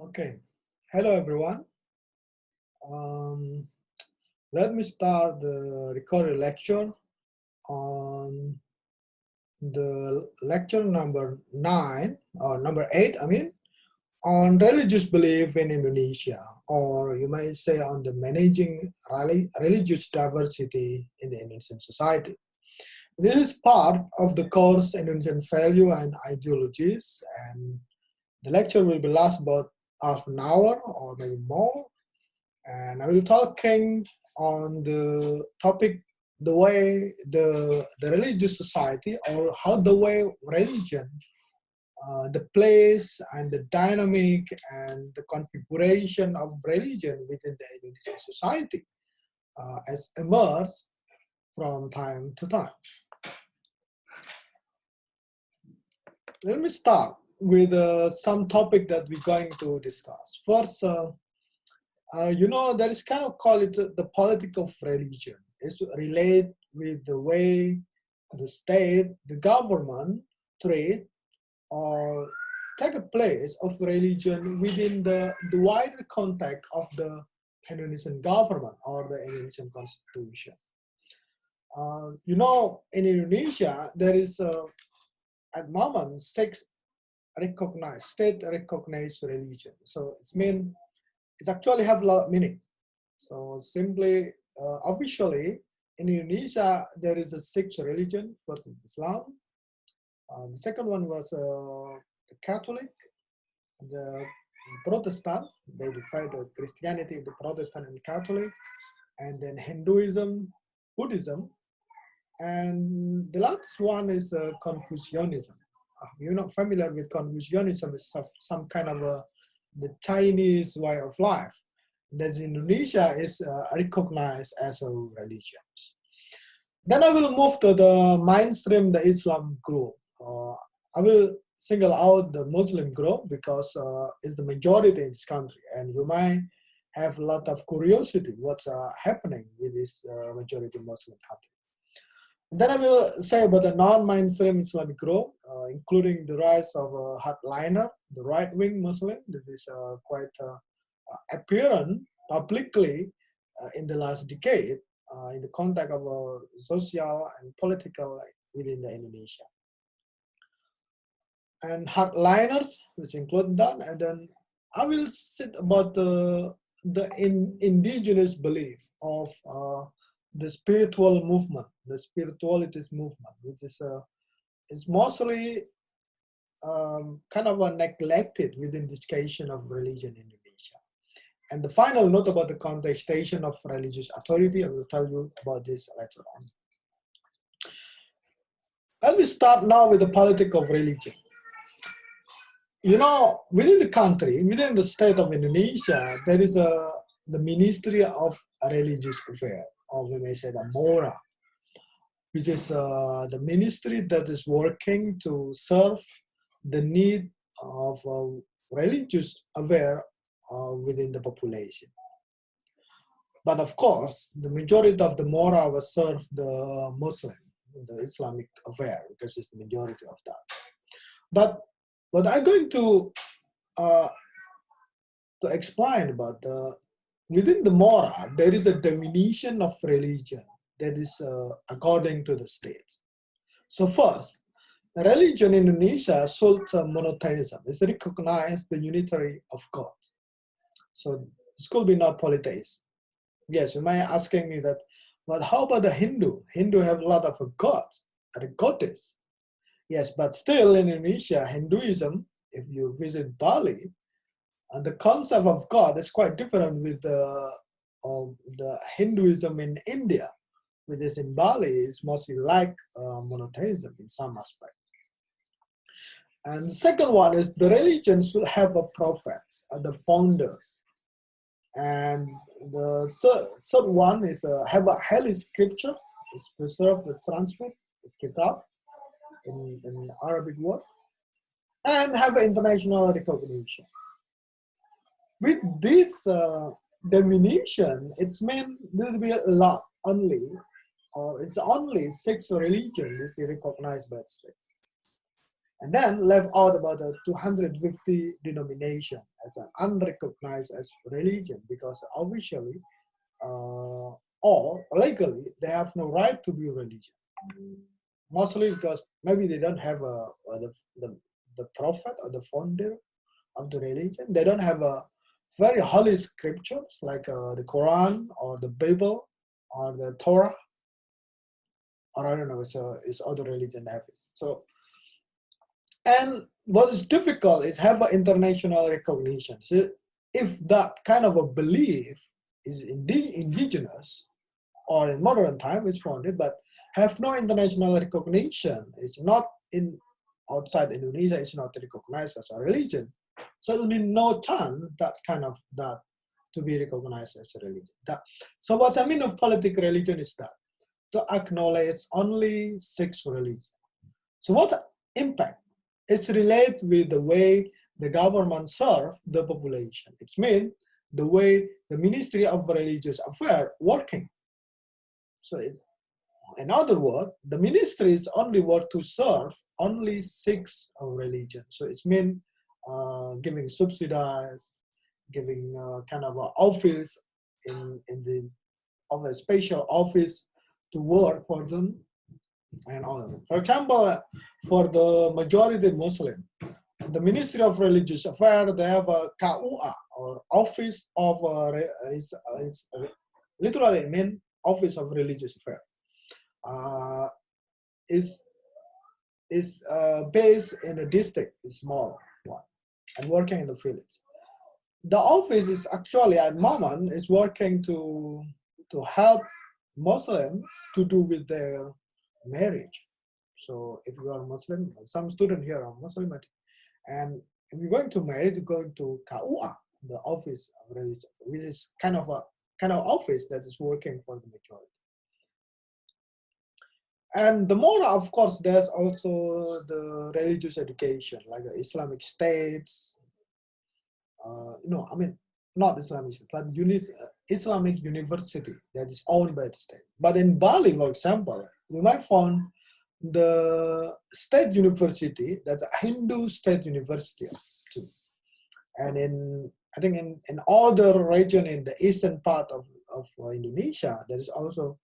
Okay, hello everyone. Um, Let me start the recorded lecture on the lecture number 9 or number 8, on religious belief in Indonesia, or you might say on the managing religious diversity in the Indonesian society. This is part of the course Indonesian Value and Ideologies, and the lecture will be last about half an hour or maybe more. And I will talking on the topic the way the religious society, or how the way religion, the place and the dynamic and the configuration of religion within the Indonesian society has emerged from time to time. Let me start with some topic that we're going to discuss. First, that is kind of call it the political of religion. It's relate with the way the state, the government treat or take a place of religion within the wider context of the Indonesian government or the Indonesian constitution. In Indonesia, there is at the moment 6 recognized, state recognized religion. So it's actually have a lot of meaning. So simply, officially, in Indonesia, there is a 6 religion. First is Islam. The second one was the Catholic, the Protestant. They divide Christianity into Protestant and Catholic, and then Hinduism, Buddhism, and the last one is Confucianism. You're not familiar with Confucianism? It's some kind of the Chinese way of life. That Indonesia is recognized as a religion. Then I will move to the mainstream, the Islam group. I will single out the Muslim group because it's the majority in this country, and you might have a lot of curiosity what's happening with this majority Muslim country. And then I will say about the non-mainstream Islamic group, including the rise of hardliner, the right-wing Muslim that is quite apparent publicly in the last decade in the context of social and political within the Indonesia. And hardliners, which include that, and then I will sit about the indigenous belief of the spiritual movement, the spiritualities movement, which is mostly kind of neglected within discussion of religion in Indonesia. And the final note about the contestation of religious authority, I will tell you about this later on. Let me start now with the politics of religion. Within the country, within the state of Indonesia, there is the Ministry of Religious Affairs, or we may say the MORA, which is the ministry that is working to serve the need of religious aware within the population. But of course, the majority of the MORA will serve the Muslim, the Islamic affair, because it's the majority of that. But what I'm going to explain about within the MORA, there is a definition of religion that is according to the state. So first, religion in Indonesia should monotheism. It's recognized the unitary of God. So it could be not polytheism. Yes, you might be asking me that, but how about the Hindu? Hindu have a lot of gods, a goddess. Yes, but still in Indonesia, Hinduism, if you visit Bali, the concept of God is quite different with the Hinduism in India, which is in Bali, is mostly like monotheism in some aspect. And the second one is the religion should have a prophets, the founders. And the third one is have a holy scriptures, it's preserved the transcript, the kitab, in Arabic word, and have international recognition. With this definition, it's meant there will be a lot only, or it's only 6 religions recognized by the state. And then left out about the 250 denomination as an unrecognized as religion, because officially or legally they have no right to be religion. Mostly because maybe they don't have the prophet or the founder of the religion. They don't have a very holy scriptures like the Quran or the Bible or the Torah, or I don't know, it's other religion have it. So, and what is difficult is have an international recognition. So if that kind of a belief is indigenous or in modern time it's founded, but have no international recognition, it's not in outside Indonesia, it's not recognized as a religion. So it will be no chance that kind of that to be recognized as a religion. So what I mean of political religion is that to acknowledge only 6 religions. So what impact? It's related with the way the government serve the population. It's mean the way the Ministry of Religious Affairs working. So it's, in other words, the ministry is only work to serve only 6 religions. So it's mean giving subsidies, giving kind of an office in the of a special office to work for them and all of them. For example, for the majority Muslim, the Ministry of Religious Affairs, they have a KUA or Office of literally mean Office of Religious Affairs. Is based in a district, a small one, and working in the village. The office is actually at the moment is working to help Muslim to do with their marriage. So if you are Muslim, some students here are Muslim, and if you're going to marry, you're going to KUA, the office of religion, which is kind of office that is working for the majority. And the more, of course, there's also the religious education, like the Islamic states. I mean, not Islamic state, but Islamic university that is owned by the state. But in Bali, for example, you might find the state university, that's a Hindu state university too. And I think in other region in the eastern part of Indonesia, there is also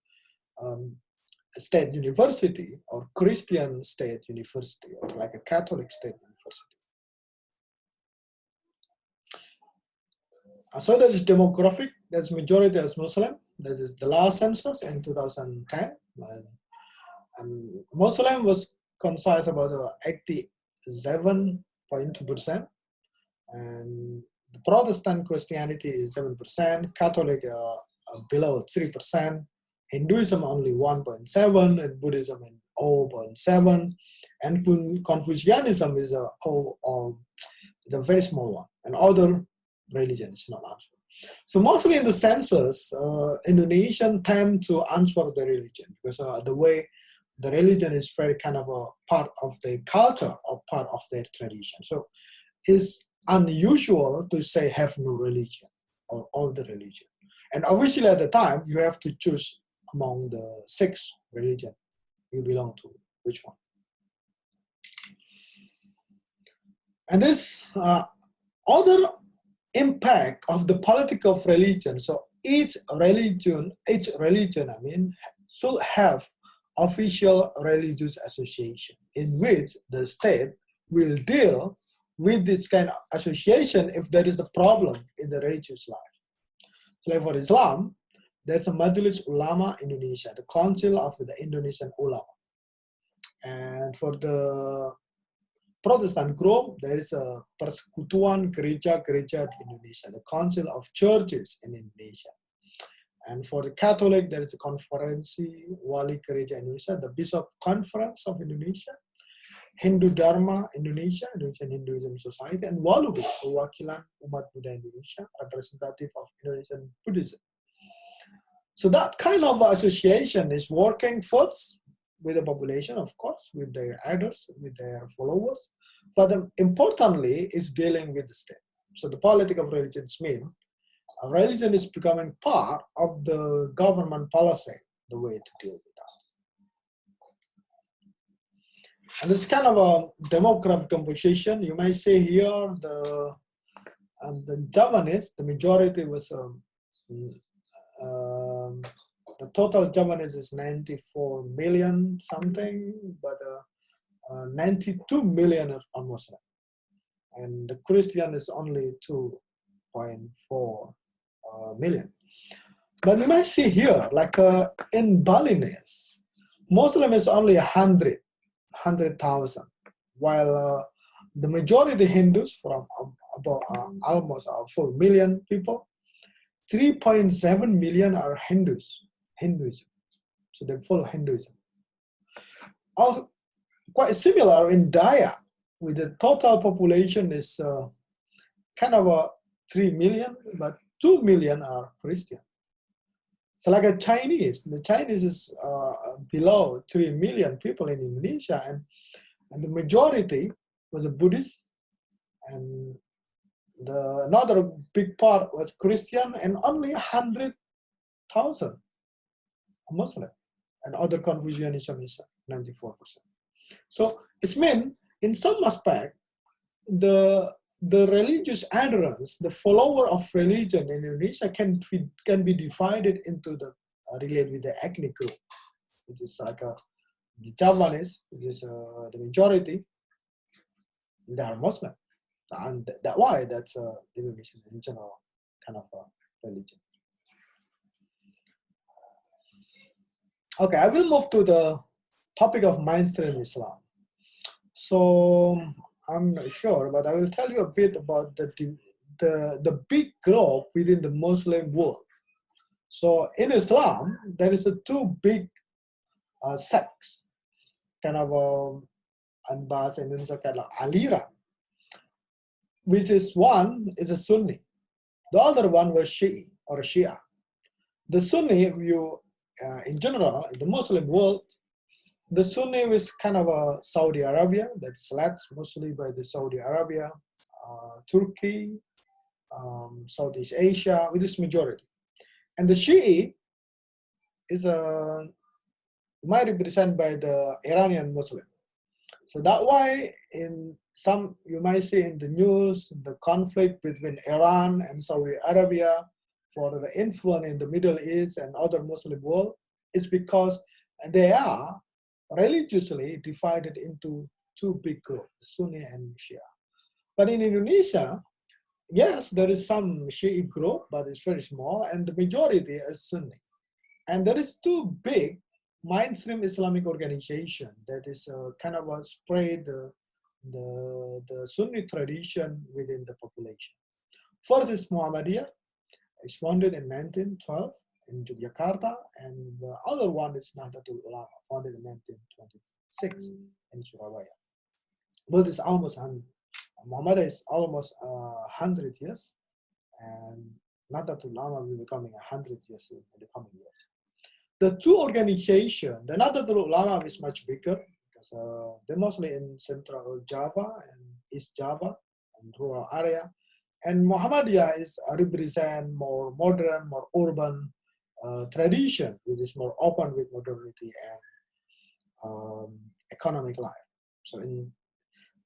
a state university or Christian state university or like a Catholic state university. So that is demographic, that's majority as Muslim. This is the last census in 2010. And Muslim was comprised about 87.2%. And the Protestant Christianity is 7%, Catholic below 3%, Hinduism only 1.7%, and Buddhism 0.7%, and Confucianism is a very small one, and other religions not answered. So mostly in the census, Indonesians tend to answer the religion because the way the religion is very kind of a part of their culture or part of their tradition. So it's unusual to say have no religion or all the religion. And obviously at the time, you have to choose among the 6 religions you belong to, which one. And this other impact of the politics of religion. So each religion, I mean, should have official religious association in which the state will deal with this kind of association if there is a problem in the religious life. So like for Islam, there's a Majelis Ulama Indonesia, the Council of the Indonesian Ulama. And for the Protestant group, there is a Persekutuan Gereja-Gereja di Indonesia, the Council of Churches in Indonesia. And for the Catholic, there is a Konferensi Wali Gereja Indonesia, the Bishop Conference of Indonesia, Hindu Dharma Indonesia, Indonesian Hinduism Society, and Walubis, Perwakilan Umat Buddha Indonesia, representative of Indonesian Buddhism. So that kind of association is working first with the population, of course, with their elders, with their followers, but importantly, is dealing with the state. So the politics of religions mean religion is becoming part of the government policy, the way to deal with that. And this kind of a demographic composition, you may see here the And the Javanese, the majority was the total Javanese is 94 million something, but 92 million are Muslim, and the Christian is only 2.4 million. But you might see here, like in Balinese, Muslim is only 100,000, while the majority Hindus, from about almost 4 million people, 3.7 million are Hinduism. So they follow Hinduism. Also, quite similar in Dayak, with the total population is kind of 3 million, but 2 million are Christian. So like a Chinese, the Chinese is below 3 million people in Indonesia, and the majority was a Buddhist, and another big part was Christian, and only 100,000 Muslim, and other Confucianism is 94%. So it's meant, in some aspect, the religious adherents, the follower of religion in Indonesia can be divided into the related with the ethnic group, which is like the Javanese, which is the majority. They are Muslim, and that's why that's Indonesian in general kind of religion. Okay, I will move to the topic of mainstream Islam. So I'm not sure, but I will tell you a bit about the big group within the Muslim world. So in Islam, there is two big sects, kind of bahasa Indonesia kind of aliran, which is one is a Sunni, the other one was Shi'i or Shia. The Sunni, if you in general, in the Muslim world, the Sunni is kind of Saudi Arabia, that's led mostly by the Saudi Arabia, Turkey, Southeast Asia, with this majority. And the Shi'i is might be represented by the Iranian Muslim. So that why in some, you might see in the news, the conflict between Iran and Saudi Arabia for the influence in the Middle East and other Muslim world is because they are religiously divided into two big groups, Sunni and Shia. But in Indonesia, yes, there is some Shi'i group, but it's very small, and the majority is Sunni. And there is two big mainstream Islamic organization that is kind of spread the Sunni tradition within the population. First is Muhammadiyah. It's founded in 1912 in Yogyakarta, and the other one is Nahdlatul Ulama, founded in 1926 in Surabaya. But it's almost, Muhammadiyah is almost 100 years, and Nahdlatul Ulama will be becoming 100 years in the coming years. The two organizations, the Nahdlatul Ulama is much bigger because they're mostly in Central Java and East Java and rural area. And Muhammadiyah is represent more modern, more urban tradition, which is more open with modernity and economic life.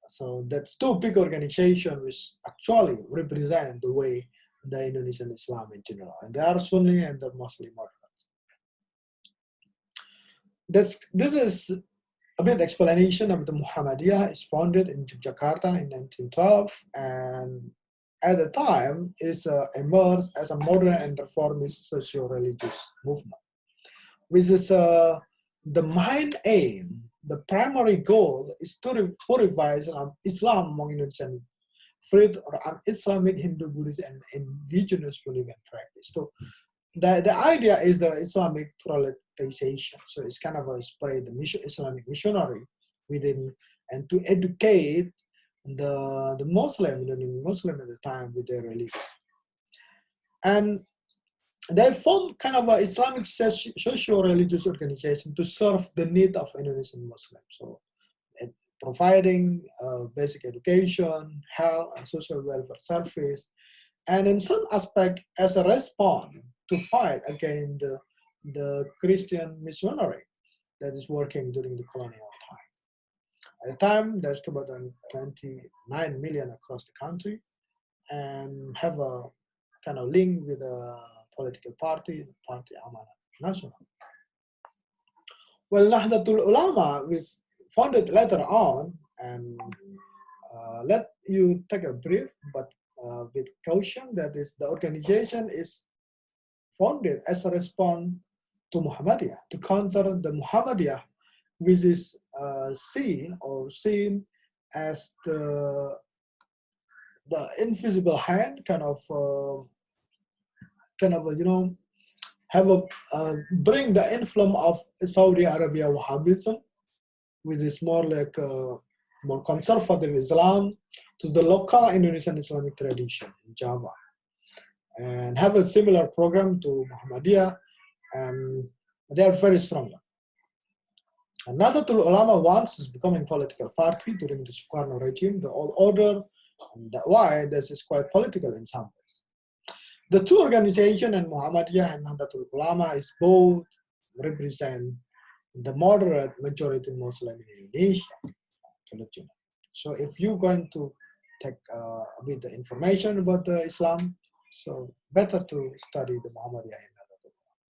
So that's two big organizations which actually represent the way the Indonesian Islam in general. And they are Sunni and they're mostly moderate. This is a bit explanation of the Muhammadiyah. Is founded in Jakarta in 1912, and at the time is emerged as a modern and reformist socio-religious movement, which is the main aim, the primary goal is to purify Islam among Indonesian freed or un-Islamic Hindu, Buddhist, and indigenous belief and practice. So the idea is the Islamic prioritization. So it's kind of a spread the Islamic missionary within, and to educate the Muslim, the Muslim at the time with their religion. And they formed kind of an Islamic socio-religious organization to serve the need of Indonesian Muslims. So providing basic education, health, and social welfare service, and in some aspect as a response to fight against the Christian missionary that is working during the colonial time. At the time, there's about 29 million across the country, and have a kind of link with a political party, Party Amanat Nasional. Well, Nahdlatul Ulama was founded later on, and let you take a brief, but with caution, that is, the organization is founded as a response to Muhammadiyah, to counter the Muhammadiyah, which is seen as the invisible hand, have a bring the influence of Saudi Arabia Wahhabism, which is more like more conservative Islam, to the local Indonesian Islamic tradition in Java, and have a similar program to Muhammadiyah, and they are very strong. And Nahdlatul Ulama once is becoming political party during the Sukarno regime, the old order, and that's why this is quite political in some ways. The two organizations, and Muhammadiyah and Nahdlatul Ulama, is both represent the moderate majority Muslim in Indonesia. So if you're going to take a bit the information about the Islam, so better to study the Muhammadiyah and Nahdlatul Ulama.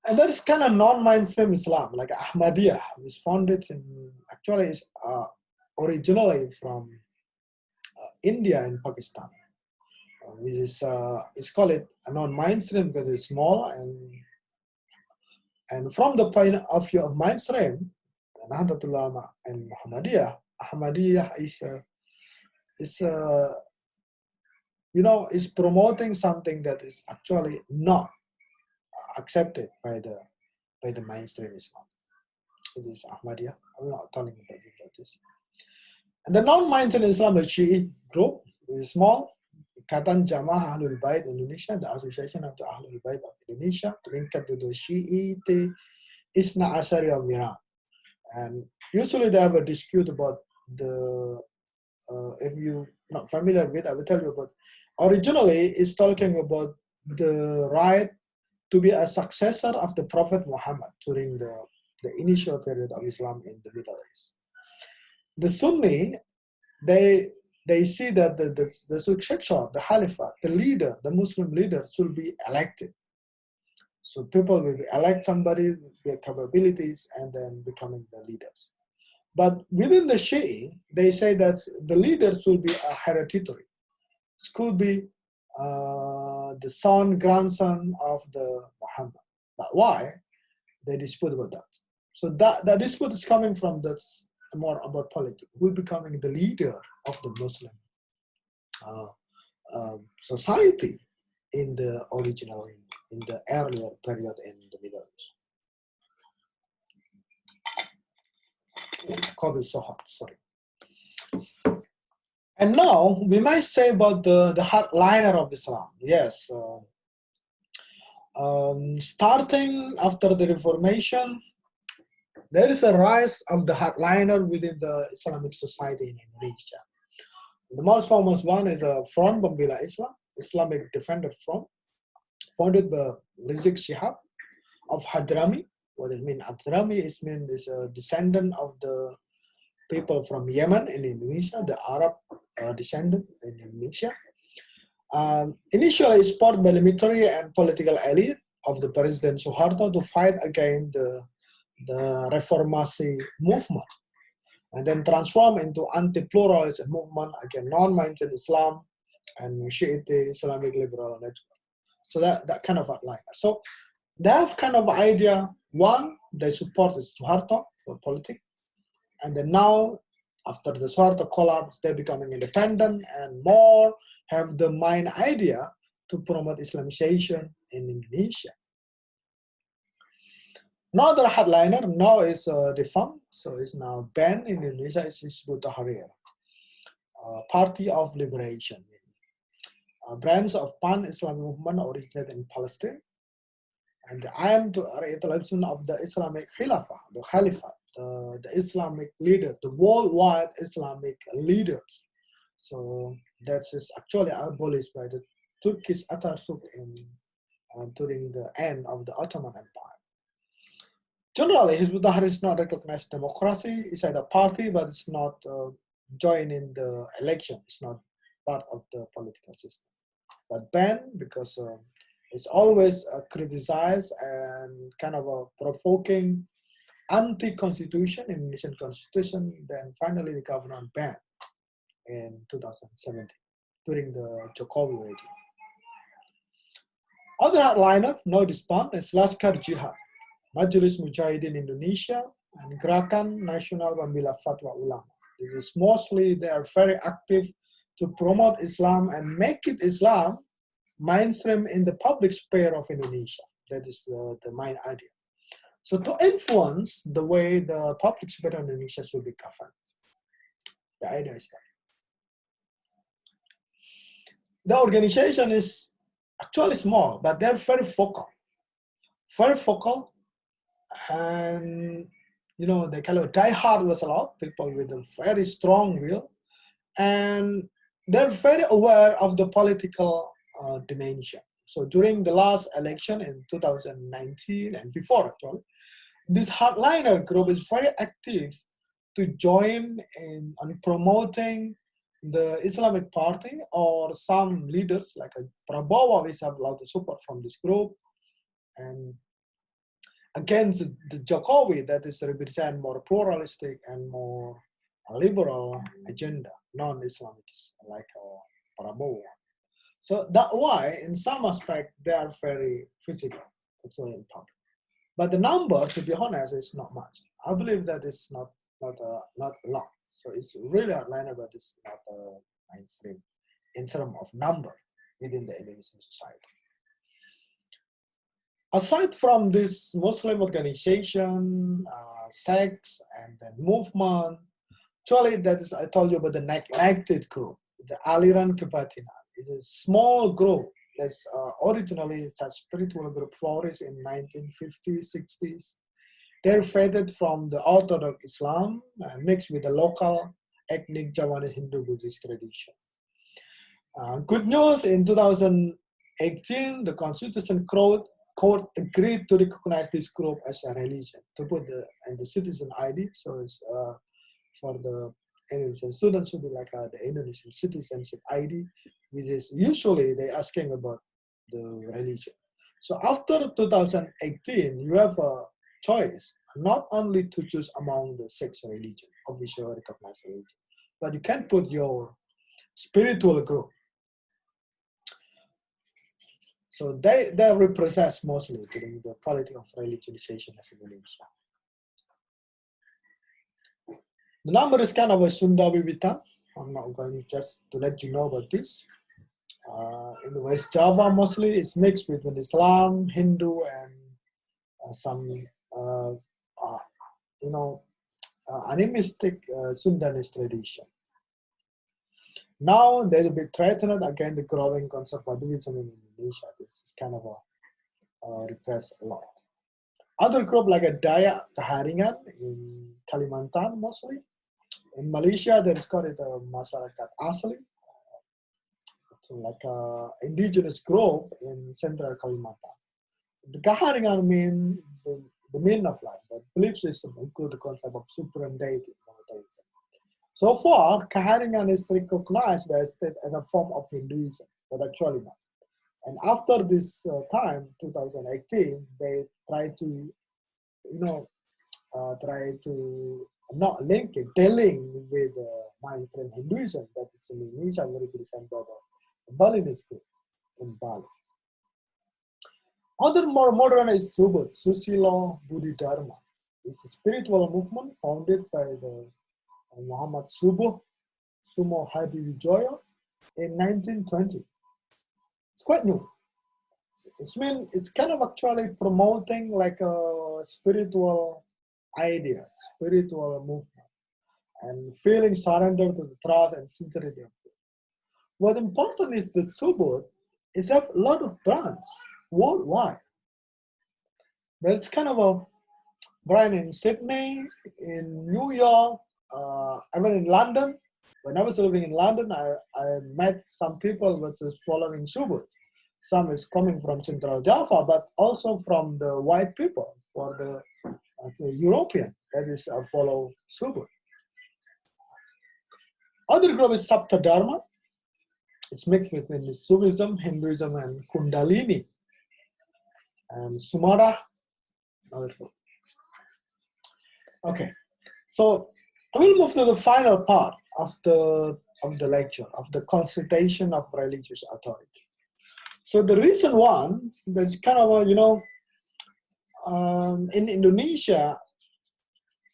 And that is kind of non-mainstream Islam, like Ahmadiyya, was founded in, actually is originally from India and Pakistan, which is it's called it a non-mainstream because it's small, and from the point of view of mainstream, Nahdlatul Ulama and Ahmadiyya is promoting something that is actually not accepted by the mainstream Islam. It is Ahmadiyya. I'm not telling about this. And the non-mainstream Islam is Shiite group, is small. Ikatan Jamaah Ahlul Bait Indonesia, the Association of the Ahlul Bait of Indonesia, linked to the Shiite Isna Ashari of Iran. And usually they have a dispute about the, if you're not familiar with, I will tell you about, originally it's talking about the right to be a successor of the Prophet Muhammad during the initial period of Islam in the Middle East. The Sunni, they see that the successor, the Khalifah, the leader, the Muslim leader should be elected. So people will elect somebody with their capabilities and then becoming the leaders. But within the Shi'i, they say that the leader should be a hereditary. It could be the son, grandson of the Muhammad. But why? They dispute about that. So that dispute is coming from that's more about politics. Who becoming the leader of the Muslim society in the original, in the earlier period in the Middle East. Coffee is so hot, sorry. And now we might say about the hardliner of Islam. Yes, starting after the Reformation, there is a rise of the hardliner within the Islamic society in Indonesia. The most famous one is a Front Pembela Islam, Islamic Defender Front, founded by Rizik Shihab of Hadrami. What it means, Hadrami is a descendant of the people from Yemen in Indonesia, the Arab descendant in Indonesia. Initially, it's supported by the military and political elite of the President Suharto to fight against the Reformasi movement, and then transform into anti-pluralist movement against non-mainstream Islam and Shiite Islamic liberal network. So that kind of outline. So they have kind of idea. One, they support Suharto for politics, and then now after the Suharto collapse, they're becoming independent and more have the main idea to promote Islamization in Indonesia. Another hardliner now is defunct, so it's now banned in Indonesia. It's Hizbut Tahrir, Party of Liberation, a branch of pan-Islamic movement originated in Palestine, and the aim to realization of the Islamic Khilafah, the Caliphate, the Islamic leader, the worldwide Islamic leaders. So that is actually abolished by the Turkish Atatürk during the end of the Ottoman Empire. Generally, Hizbut Tahrir is not recognized democracy. It's a party, but it's not joining the election. It's not part of the political system. But ban because it's always criticized and kind of a provoking anti-constitution in Indonesian constitution. Then finally the government banned in 2017 during the Jokowi regime. Other hardliner, no dispute, is Laskar Jihad, Majelis Mujahidin Indonesia, and Gerakan Nasional Pembela Fatwa Ulama. This is mostly, they are very active to promote Islam and make it Islam mainstream in the public sphere of Indonesia. That is the main idea. So to influence the way the public sphere of Indonesia should be governed. The idea is that. The organization is actually small, but they're very focal. Very focal, and you know, they kind of die hard with a lot, people with a very strong will, and they're very aware of the political dimension. So during the last election in 2019 and before actually, this hardliner group is very active to join in on promoting the Islamic Party or some leaders like a Prabowo, which have a lot of support from this group, and against the Jokowi that is represent more pluralistic and more liberal agenda, non-Islamic like Prabowo. So that's why, in some aspect, they are very physical, actually in public. But the number, to be honest, is not much. I believe that it's not a lot. So it's really hardliner, but it's not mainstream in terms of number within the Indonesian society. Aside from this Muslim organization, sects, and then movement, actually that is, I told you about the neglected group, the Aliran Kebatinan. It's a small group that's originally a spiritual group flourished in 1950s, 60s. They're faded from the Orthodox Islam mixed with the local ethnic Javanese Hindu Buddhist tradition. Good news, in 2018, the Constitution Court agreed to recognize this group as a religion, to put in the citizen ID. So it's for the Indonesian students should be like the Indonesian citizenship ID, which is usually they asking about the religion. So after 2018, you have a choice not only to choose among the six religion, official recognized religion, but you can put your spiritual group. So they represent mostly during the politics of religionization of Indonesia. The number is kind of a Sunda Wiwitan. I'm not going just to let you know about this. In West Java, mostly it's mixed between Islam, Hindu, and some, animistic Sundanese tradition. Now they will be threatened against the growing conservatism in Indonesia. This is kind of repressed a lot. Other group like a Dayak Kaharingan in Kalimantan mostly. In Malaysia, there is called it a Masyarakat Asli. So like a indigenous group in central Kalimantan. The Kaharingan mean the meaning of life. The belief system include the concept of supreme deity. So far, Kaharingan is recognized by a state as a form of Hinduism, but actually not. And after this time, 2018, they try to, not link it, dealing with mainstream Hinduism that is in Indonesia, represented by the Balinese group in Bali. Other more modern is Subud, Susilo Budi Dharma. It's a spiritual movement founded by the Muhammad Sumo Hadi Wijoyo in 1920. It's quite new. It's kind of actually promoting like a spiritual ideas, spiritual movement, and feeling surrender to the trust and sincerity of it. What important is the Subud is have a lot of brands worldwide. There's kind of a brand in Sydney, in New York, even in London. When I was living in London, I met some people which was following Subud. Some is coming from Central Java, but also from the white people, or the European, that is follow Subud. Other group is Sapta Dharma. It's mixed between the Sufism, Hinduism, and Kundalini, and Sumara, another group. Okay, so I will move to the final part of the lecture, of the consultation of religious authority. So the recent one, that's kind of a, in Indonesia,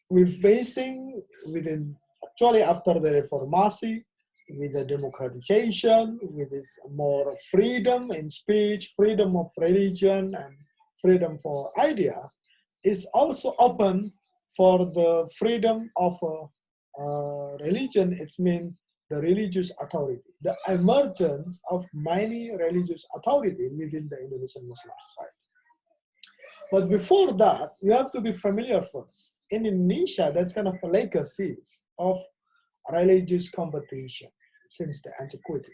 we're facing actually after the Reformasi, with the democratization, with this more freedom in speech, freedom of religion, and freedom for ideas, is also open for the freedom of religion. It's mean the religious authority, the emergence of many religious authority within the Indonesian Muslim society. But before that, you have to be familiar first. In Indonesia, there's kind of a legacies of religious competition since the antiquity.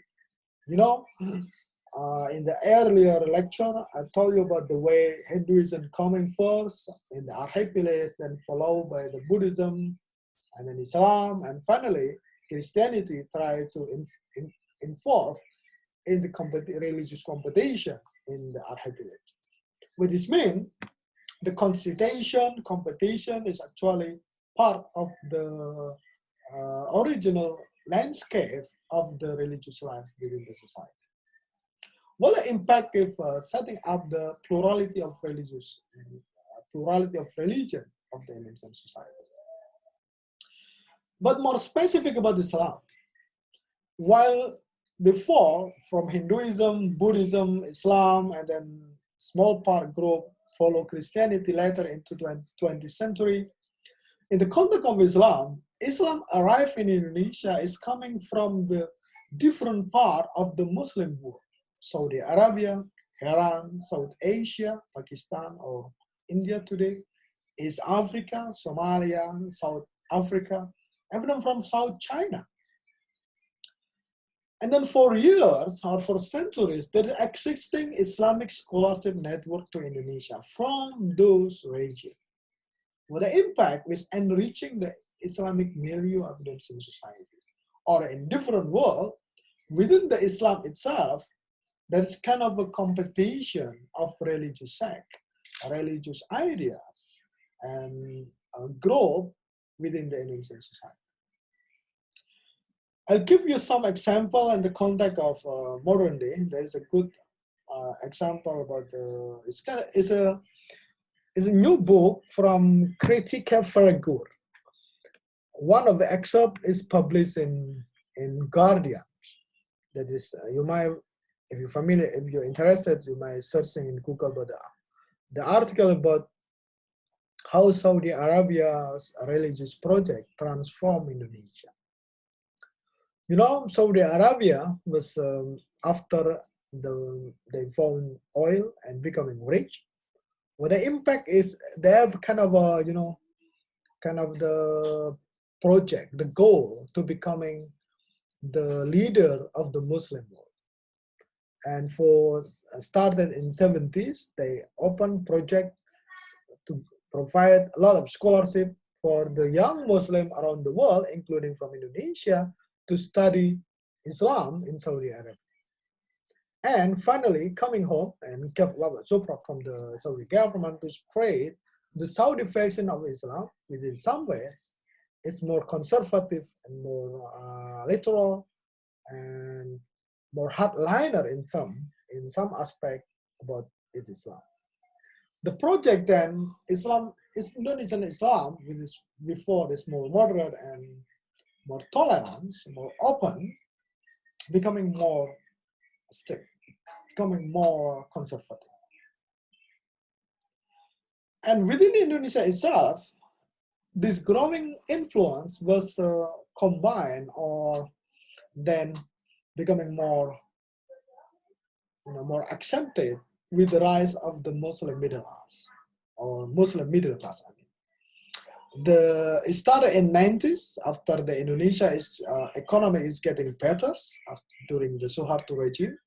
In the earlier lecture, I told you about the way Hinduism coming first in the archipelage, then followed by the Buddhism, and then Islam, and finally Christianity tried to involve in the religious competition in the archipelage. Which is mean the constitution competition is actually part of the original landscape of the religious life within the society. What the impact of setting up the plurality of religion of the Indonesian society? But more specific about Islam, while before from Hinduism, Buddhism, Islam, and then small part group follow Christianity later into 20th century, in the context of Islam, Islam arrived in Indonesia is coming from the different part of the Muslim world. Saudi Arabia, Iran, South Asia, Pakistan, or India today, East Africa, Somalia, South Africa, even from South China. And then for years or for centuries, there is existing Islamic scholarship network to Indonesia from those regions. With the impact was enriching the Islamic milieu of the Indonesian society. Or in different world, within the Islam itself, there's kind of a competition of religious sect, religious ideas, and growth within the Indonesian society. I'll give you some example in the context of modern day. There is a good example about it's a new book from Kritika Faragur. One of the excerpt is published in Guardian. That is, you might, if you're familiar, if you're interested, you might searching in Google about the article about how Saudi Arabia's religious project transformed Indonesia. Saudi Arabia was after they found oil and becoming rich. Well, the impact is they have kind of a the project, the goal to becoming the leader of the Muslim world. And for started in 70s, they opened project to provide a lot of scholarship for the young Muslim around the world, including from Indonesia, to study Islam in Saudi Arabia. And finally, coming home and kept support from the Saudi government to spread the Saudi version of Islam, which in some ways is more conservative and more literal and more hardliner in some aspect about Islam. The project then, Islam is Indonesian Islam, which is before this more moderate and more tolerant, more open, becoming more strict, becoming more conservative. And within Indonesia itself, this growing influence was combined or then becoming more, more accepted with the rise of the Muslim middle class or Muslim middle class. It started in 90s after the Indonesia's economy is getting better during the Suharto regime.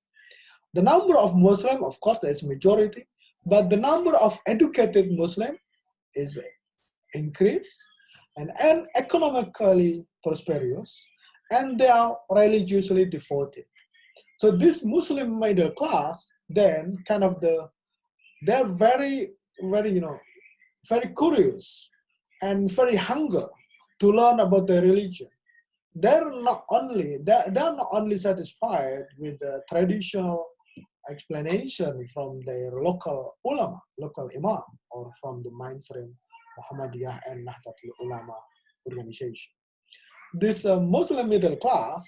The number of Muslim, of course, is majority, but the number of educated Muslim is increased and economically prosperous, and they are religiously devoted. So this Muslim middle class, then kind of they're very, very, very curious and very hunger to learn about their religion. They're not only satisfied with the traditional explanation from their local ulama, local imam, or from the mainstream Muhammadiyah and Nahdlatul Ulama organization. This Muslim middle class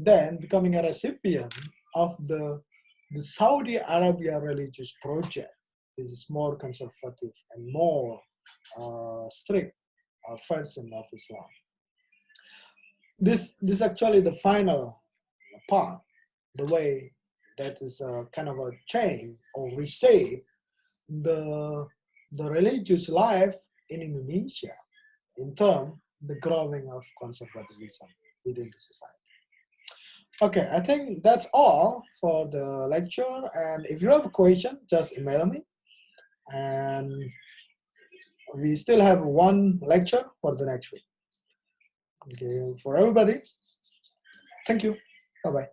then becoming a recipient of the Saudi Arabia religious project. This is more conservative and more strict version of Islam. This actually the final part, the way that is kind of a change or reshape the religious life in Indonesia in terms the growing of conservatism within the society. Okay, I think that's all for the lecture. And if you have a question, just email me. And we still have one lecture for the next week. Okay, for everybody, thank you. Bye-bye.